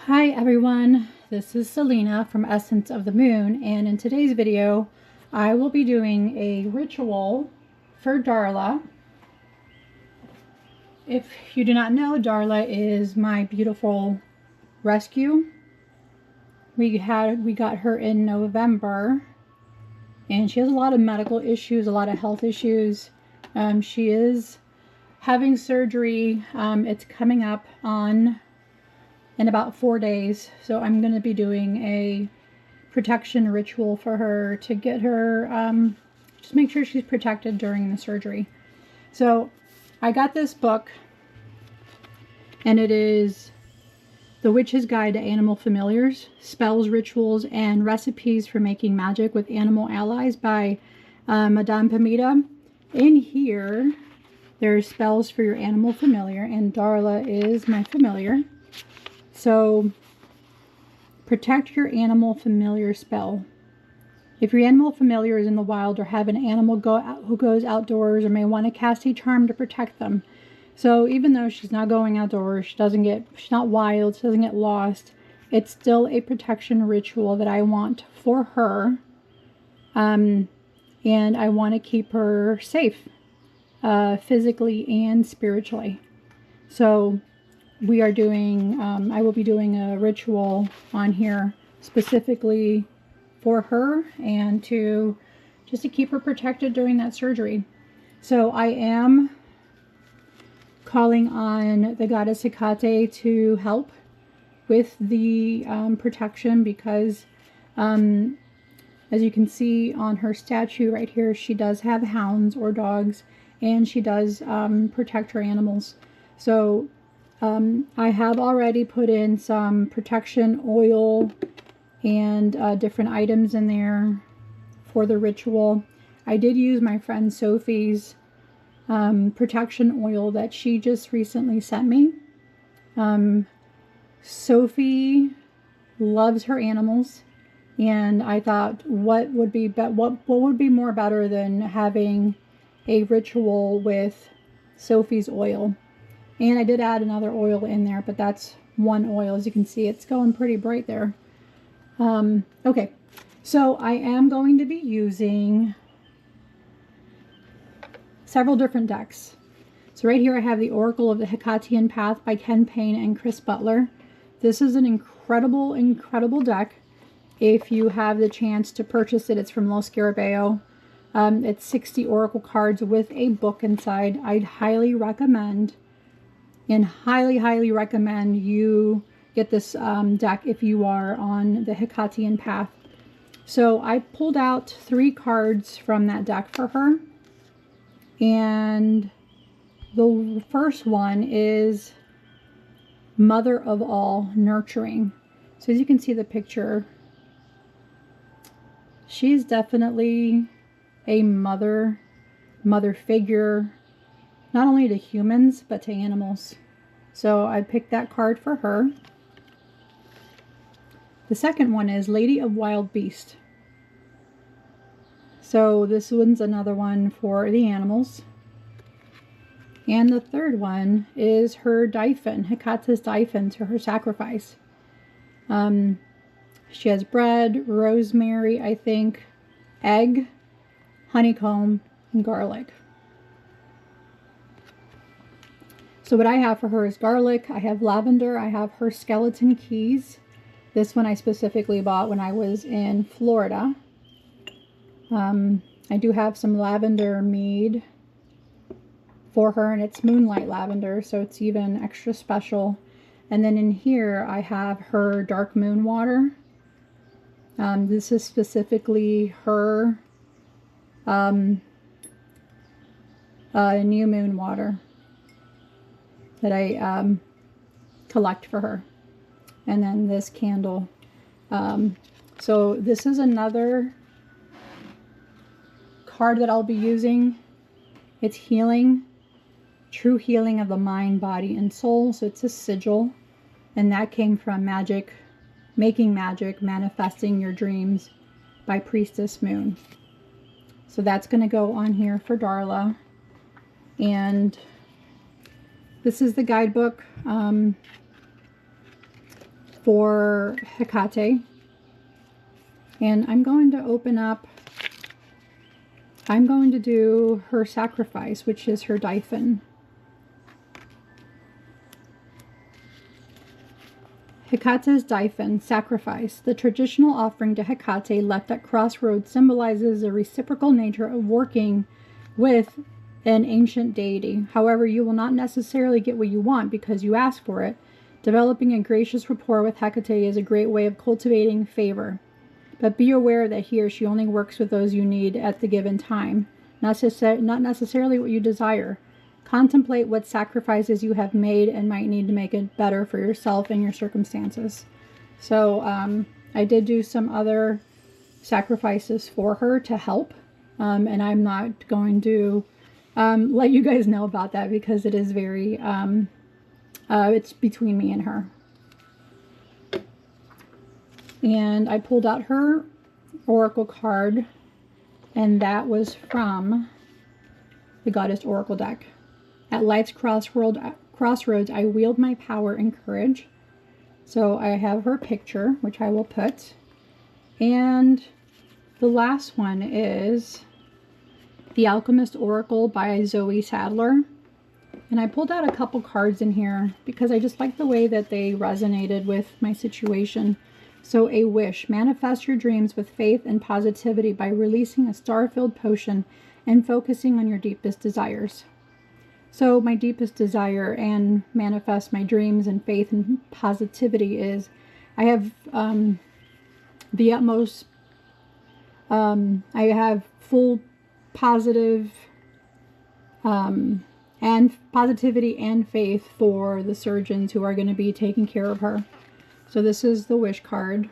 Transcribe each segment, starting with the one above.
Hi everyone, this is Selena from Essence of the Moon, and in today's video I will be doing a ritual for Darla. If you do not know, Darla is my beautiful rescue. We got her in November, and she has a lot of medical issues, a lot of health issues. She is having surgery. It's coming up in about 4 days, so I'm going to be doing a protection ritual for her to get her, just make sure she's protected during the surgery. So I got this book, and it is The Witch's Guide to Animal Familiars, Spells, Rituals, and Recipes for Making Magic with Animal Allies by Madame Pamita. In here, there's spells for your animal familiar, and Darla is my familiar. So, protect your animal familiar spell. If your animal familiar is in the wild or have an animal who goes outdoors or may want to cast a charm to protect them. So even though she's not going outdoors, she's not wild, she doesn't get lost, it's still a protection ritual that I want for her. And I want to keep her safe, physically and spiritually. So we are doing, I will be doing a ritual on here specifically for her and just to keep her protected during that surgery. So I am calling on the goddess Hekate to help with the protection, because as you can see on her statue right here, she does have hounds or dogs, and she does protect her animals. So I have already put in some protection oil and different items in there for the ritual. I did use my friend Sophie's protection oil that she just recently sent me. Sophie loves her animals, and I thought what would be more better than having a ritual with Sophie's oil. And I did add another oil in there, but that's one oil. As you can see, it's going pretty bright there. Okay, so I am going to be using several different decks. So right here I have the Oracle of the Hecatean Path by Ken Payne and Chris Butler. This is an incredible, incredible deck. If you have the chance to purchase it, it's from Los Scarabeo. It's 60 Oracle cards with a book inside. I'd highly recommend highly recommend you get this deck if you are on the Hecatean Path. So I pulled out 3 cards from that deck for her, and the first one is Mother of All, Nurturing. So as you can see the picture, she's definitely a mother figure, not only to humans, but to animals. So I picked that card for her. The second one is Lady of Wild Beast. So this one's another one for the animals. And the third one is her Dyphon, Hecate's Dyphon, to her sacrifice. She has bread, rosemary, I think, egg, honeycomb, and garlic. So what I have for her is garlic, I have lavender, I have her skeleton keys. This one I specifically bought when I was in Florida. I do have some lavender mead for her, and it's moonlight lavender, so it's even extra special. And then in here I have her dark moon water. This is specifically her new moon water that I collect for her. And then this candle. So this is another card that I'll be using. It's healing, true healing of the mind, body, and soul. So it's a sigil, and that came from Magic, Making Magic, Manifesting Your Dreams by Priestess Moon. So that's going to go on here for Darla. And this is the guidebook for Hekate. And I'm going to open up, I'm going to do her sacrifice, which is her Dyphon. Hekate's Dyphon, sacrifice. The traditional offering to Hekate left at crossroads symbolizes the reciprocal nature of working with an ancient deity. However, you will not necessarily get what you want because you ask for it. Developing a gracious rapport with Hekate is a great way of cultivating favor. But be aware that he or she only works with those you need at the given time, not necessarily what you desire. Contemplate what sacrifices you have made and might need to make it better for yourself and your circumstances. So I did do some other sacrifices for her to help. And I'm not going to let you guys know about that because it is very, it's between me and her. And I pulled out her oracle card, and that was from the Goddess Oracle deck. At life's crossroads, I wield my power and courage. So I have her picture, which I will put. And the last one is The Alchemist Oracle by Zoe Sadler. And I pulled out a couple cards in here because I just like the way that they resonated with my situation. So a wish. Manifest your dreams with faith and positivity by releasing a star-filled potion and focusing on your deepest desires. So my deepest desire and manifest my dreams and faith and positivity is I have the utmost, I have full positive and positivity and faith for the surgeons who are going to be taking care of her. So this is the wish card.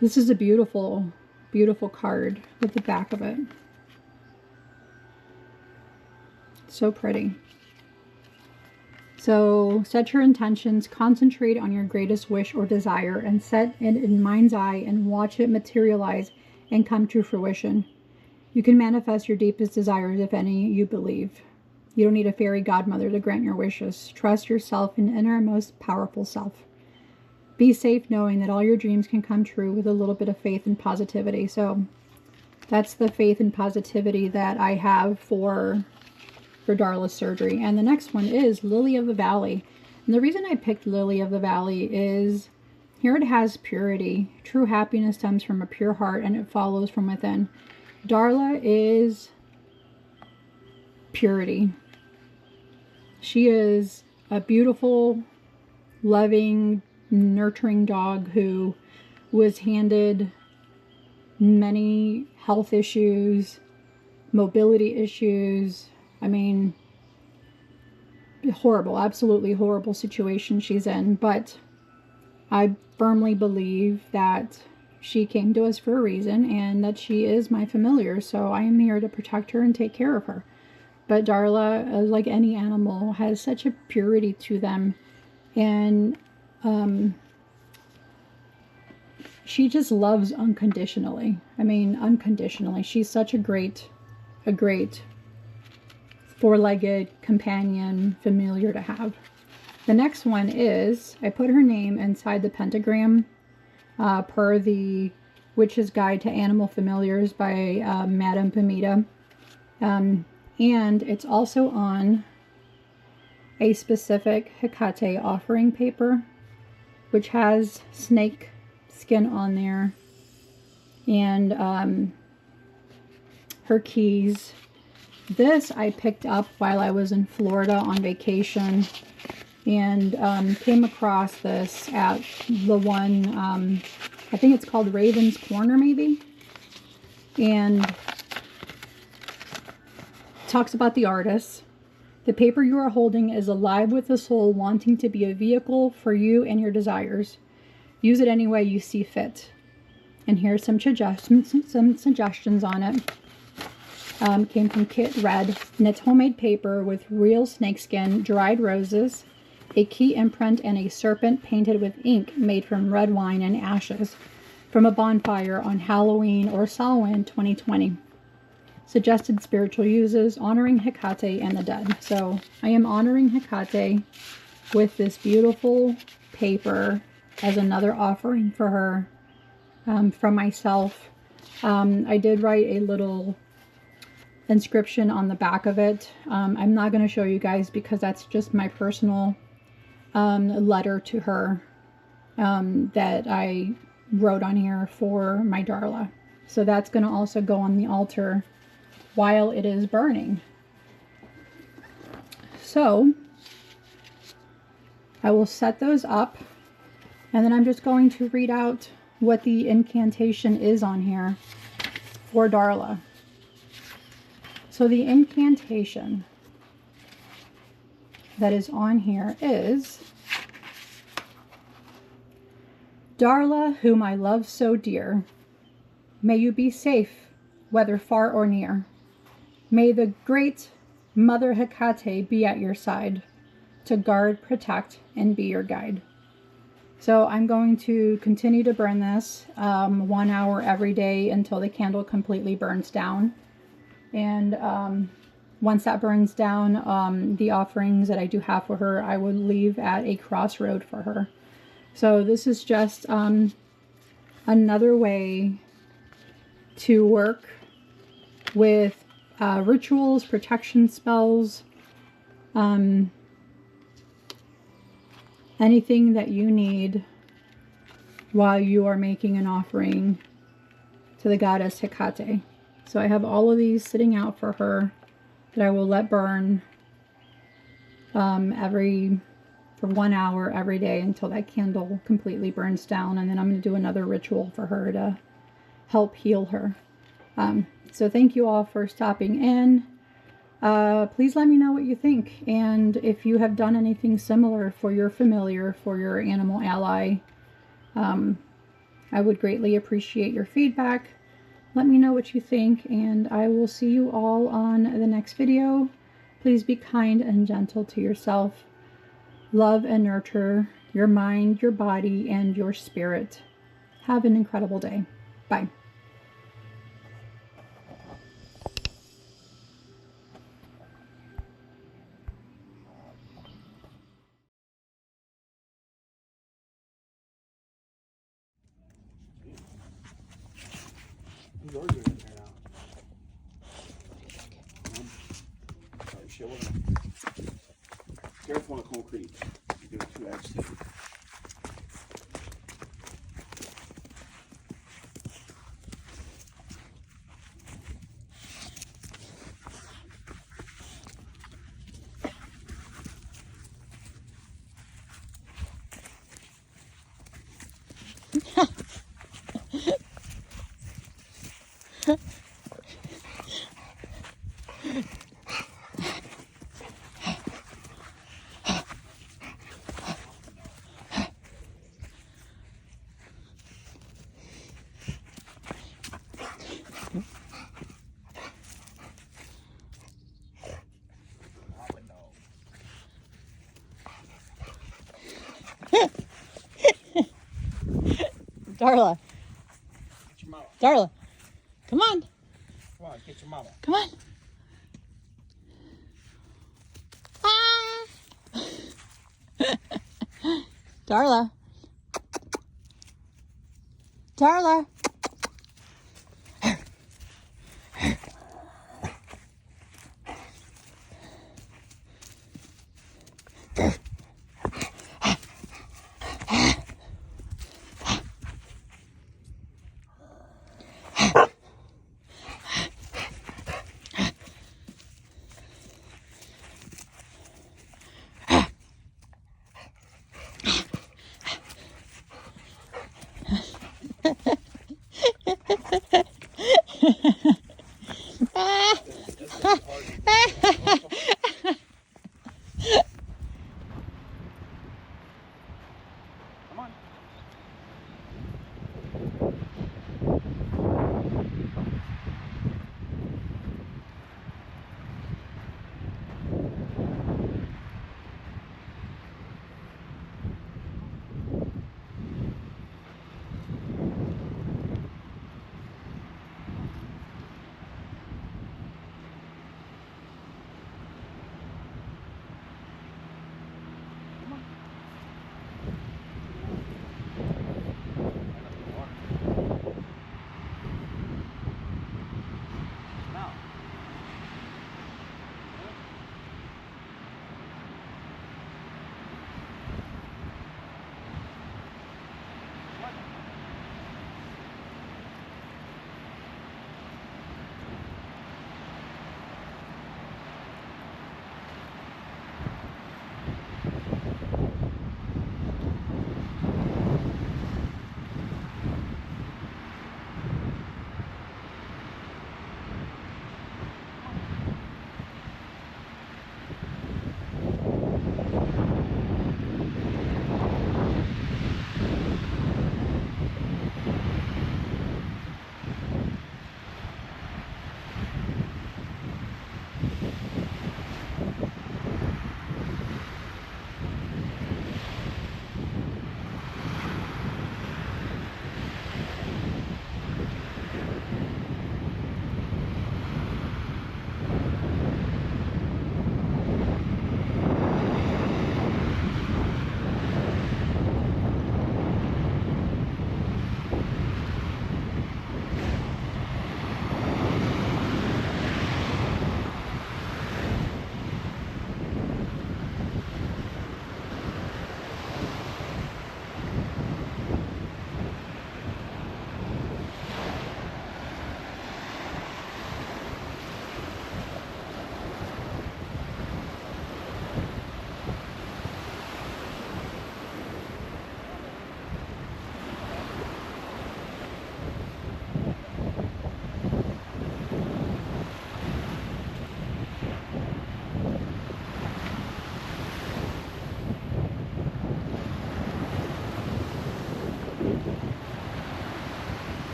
This is a beautiful, beautiful card with the back of it. So pretty. So set your intentions, concentrate on your greatest wish or desire, and set it in mind's eye and watch it materialize and come to fruition. You can manifest your deepest desires if any you believe. You don't need a fairy godmother to grant your wishes. Trust yourself and innermost powerful self. Be safe knowing that all your dreams can come true with a little bit of faith and positivity. So that's the faith and positivity that I have for Darla's surgery. And the next one is Lily of the Valley. And the reason I picked Lily of the Valley is here it has purity. True happiness stems from a pure heart and it follows from within. Darla is purity. She is a beautiful, loving, nurturing dog who was handed many health issues, mobility issues. I mean, horrible, absolutely horrible situation she's in. But I firmly believe that she came to us for a reason and that she is my familiar. So I am here to protect her and take care of her. But Darla, like any animal, has such a purity to them. And she just loves unconditionally. I mean, unconditionally. She's such a great four-legged companion, familiar to have. The next one is, I put her name inside the pentagram per the Witch's Guide to Animal Familiars by Madame Pamita. And it's also on a specific Hekate offering paper, which has snake skin on there, and her keys. This I picked up while I was in Florida on vacation, and came across this at the one, I think it's called Raven's Corner maybe, and talks about the artist. The paper you are holding is alive with a soul wanting to be a vehicle for you and your desires. Use it any way you see fit. And here's some suggestions on it. Came from Kit Red, and it's homemade paper with real snakeskin, dried roses, a key imprint, and a serpent painted with ink made from red wine and ashes from a bonfire on Halloween or Samhain 2020. Suggested spiritual uses, honoring Hekate and the dead. So I am honoring Hekate with this beautiful paper as another offering for her from myself. I did write a little inscription on the back of it. I'm not going to show you guys because that's just my personal letter to her that I wrote on here for my Darla. So that's going to also go on the altar while it is burning. So I will set those up, and then I'm just going to read out what the incantation is on here for Darla. So the incantation that is on here is, Darla, whom I love so dear, may you be safe, whether far or near. May the great Mother Hekate be at your side, to guard, protect, and be your guide. So I'm going to continue to burn this 1 hour every day until the candle completely burns down. And once that burns down, the offerings that I do have for her, I would leave at a crossroad for her. So this is just another way to work with rituals, protection spells, anything that you need while you are making an offering to the goddess Hekate. So I have all of these sitting out for her that I will let burn for 1 hour every day until that candle completely burns down. And then I'm going to do another ritual for her to help heal her. So thank you all for stopping in. Please let me know what you think. And if you have done anything similar for your familiar, for your animal ally, I would greatly appreciate your feedback. Let me know what you think, and I will see you all on the next video. Please be kind and gentle to yourself. Love and nurture your mind, your body, and your spirit. Have an incredible day. Bye. You're doing it right now. Sorry, shit, careful on the concrete. You do it too accident. Darla. Get your mama. Darla. Come on. Come on, get your mama. Come on. Ah. Darla. Darla.